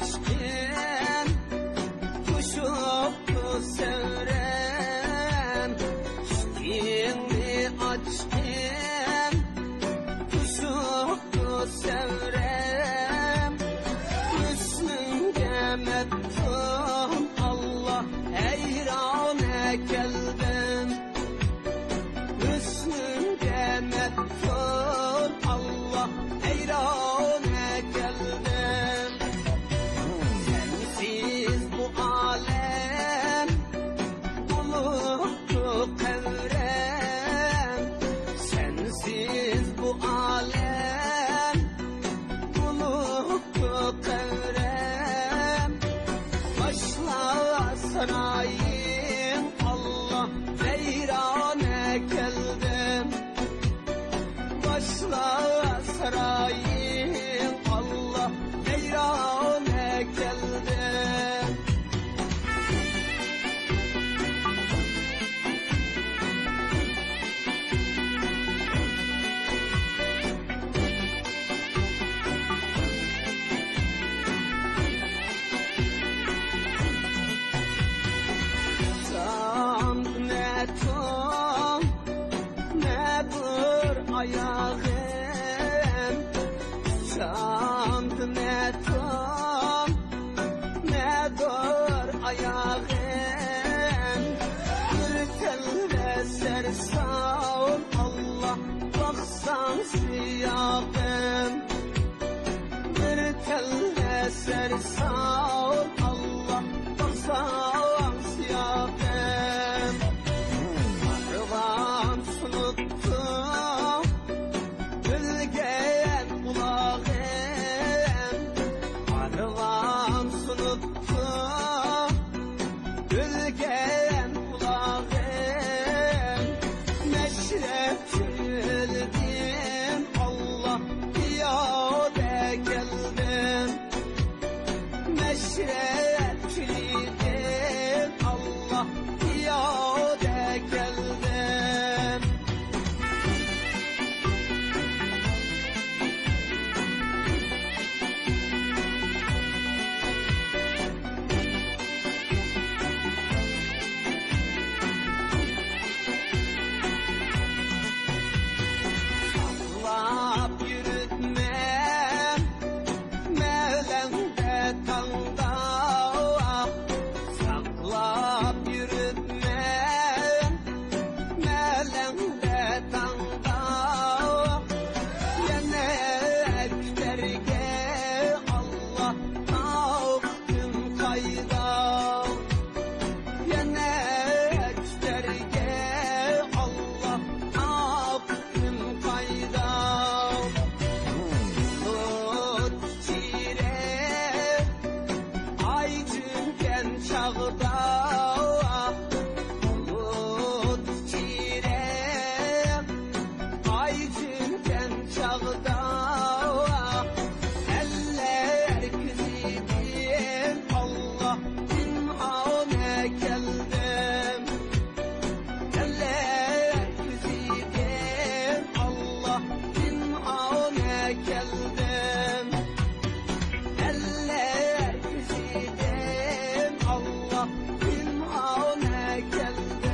açtın, kuşuptu sevrem. Çiçeğini açtın, kuşuptu sevrem. Hüsnünde meftun Allah heyrane geldim. Hüsnünde meftun Allah heyrane geldim. Sensiz bu alem buluttu kevrem. Sensiz bu alem buluttu kevrem. Başla sarayın Allah veyrane geldim. Başla sarayın Allah veyrane geldim. Tam ne tom ne dur ayağım. Tam ne tom ne dur ayağım. Bir telle sersan Allah baksan siyahım. Bir telle sersan Allah baksan siyahım. Arıgan sunuttu bilgen kulağım. Arıgan sunuttu bilgen kulağım. Meşrefçildim Allah piyade geldim. Meşrefçildim Allah piyade geldim. Saklap yürütmem Mevlemde tanda. Saklap yürütmem Mevlemde tanda. Yeneklerge Allah taktım kayda. Yeneklerge Allah taktım kayda. Tut çire ay cünken çağda. Tut çire ay cünken çağda. Eller kızıdım Allah dinhane geldim. Eller kızıdım Allah dinhane geldim. Eller kızıdım Allah dinhane geldim.